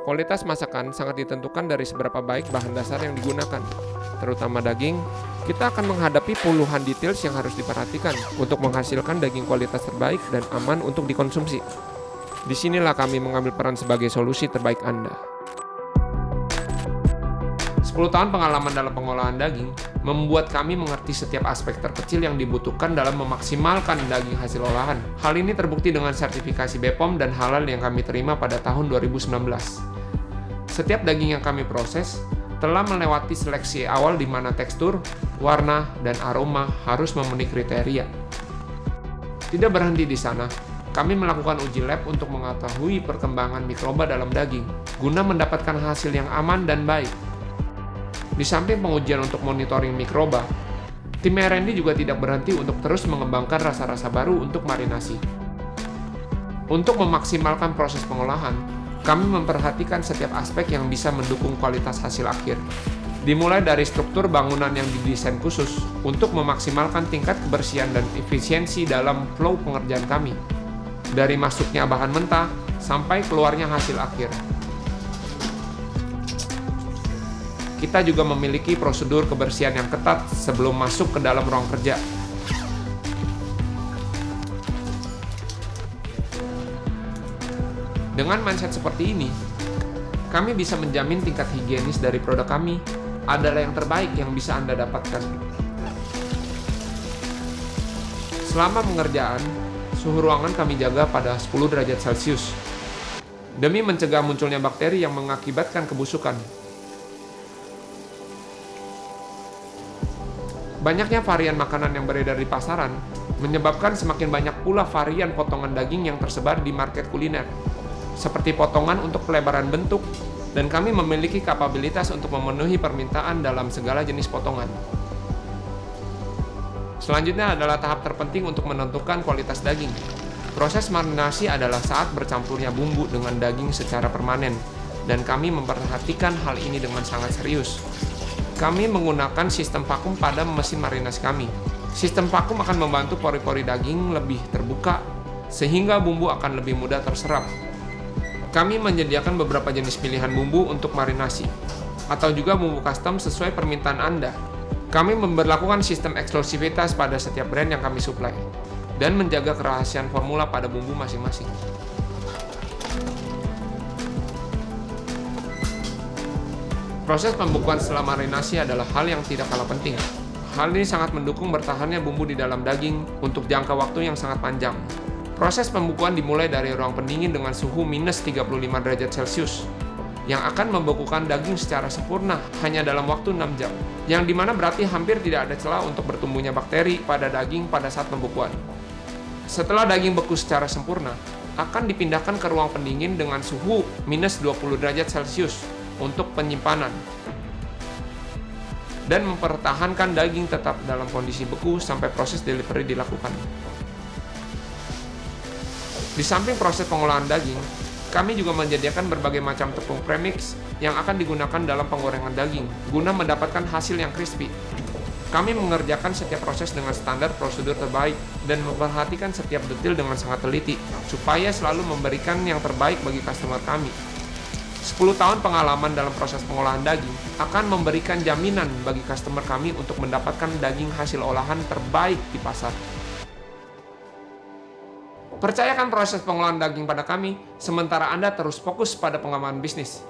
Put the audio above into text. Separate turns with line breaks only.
Kualitas masakan sangat ditentukan dari seberapa baik bahan dasar yang digunakan. Terutama daging, kita akan menghadapi puluhan details yang harus diperhatikan untuk menghasilkan daging kualitas terbaik dan aman untuk dikonsumsi. Disinilah kami mengambil peran sebagai solusi terbaik Anda. 10 tahun pengalaman dalam pengolahan daging membuat kami mengerti setiap aspek terkecil yang dibutuhkan dalam memaksimalkan daging hasil olahan. Hal ini terbukti dengan sertifikasi BPOM dan halal yang kami terima pada tahun 2019. Setiap daging yang kami proses telah melewati seleksi awal di mana tekstur, warna, dan aroma harus memenuhi kriteria. Tidak berhenti di sana, kami melakukan uji lab untuk mengetahui perkembangan mikroba dalam daging, guna mendapatkan hasil yang aman dan baik. Di samping pengujian untuk monitoring mikroba, tim R&D juga tidak berhenti untuk terus mengembangkan rasa-rasa baru untuk marinasi. Untuk memaksimalkan proses pengolahan, kami memperhatikan setiap aspek yang bisa mendukung kualitas hasil akhir. Dimulai dari struktur bangunan yang didesain khusus untuk memaksimalkan tingkat kebersihan dan efisiensi dalam flow pengerjaan kami. Dari masuknya bahan mentah sampai keluarnya hasil akhir. Kita juga memiliki prosedur kebersihan yang ketat sebelum masuk ke dalam ruang kerja. Dengan mindset seperti ini, kami bisa menjamin tingkat higienis dari produk kami adalah yang terbaik yang bisa Anda dapatkan. Selama pengerjaan, suhu ruangan kami jaga pada 10 derajat Celcius demi mencegah munculnya bakteri yang mengakibatkan kebusukan. Banyaknya varian makanan yang beredar di pasaran menyebabkan semakin banyak pula varian potongan daging yang tersebar di market kuliner, seperti potongan untuk pelebaran bentuk, dan kami memiliki kapabilitas untuk memenuhi permintaan dalam segala jenis potongan. Selanjutnya adalah tahap terpenting untuk menentukan kualitas daging. Proses marinasi adalah saat bercampurnya bumbu dengan daging secara permanen, dan kami memperhatikan hal ini dengan sangat serius. Kami menggunakan sistem vakum pada mesin marinasi kami. Sistem vakum akan membantu pori-pori daging lebih terbuka, sehingga bumbu akan lebih mudah terserap. Kami menyediakan beberapa jenis pilihan bumbu untuk marinasi, atau juga bumbu custom sesuai permintaan Anda. Kami memberlakukan sistem eksklusivitas pada setiap brand yang kami suplai, dan menjaga kerahasiaan formula pada bumbu masing-masing. Proses pembekuan setelah marinasi adalah hal yang tidak kalah penting. Hal ini sangat mendukung bertahannya bumbu di dalam daging untuk jangka waktu yang sangat panjang. Proses pembekuan dimulai dari ruang pendingin dengan suhu minus 35 derajat Celcius, yang akan membekukan daging secara sempurna hanya dalam waktu 6 jam, yang dimana berarti hampir tidak ada celah untuk bertumbuhnya bakteri pada daging pada saat pembekuan. Setelah daging beku secara sempurna, akan dipindahkan ke ruang pendingin dengan suhu minus 20 derajat Celcius untuk penyimpanan dan mempertahankan daging tetap dalam kondisi beku sampai proses delivery dilakukan. Di samping proses pengolahan daging, kami juga menyediakan berbagai macam tepung premix yang akan digunakan dalam penggorengan daging guna mendapatkan hasil yang crispy. Kami mengerjakan setiap proses dengan standar prosedur terbaik dan memperhatikan setiap detail dengan sangat teliti supaya selalu memberikan yang terbaik bagi customer kami. 10 tahun pengalaman dalam proses pengolahan daging akan memberikan jaminan bagi customer kami untuk mendapatkan daging hasil olahan terbaik di pasar. Percayakan proses pengolahan daging pada kami, sementara Anda terus fokus pada pengembangan bisnis.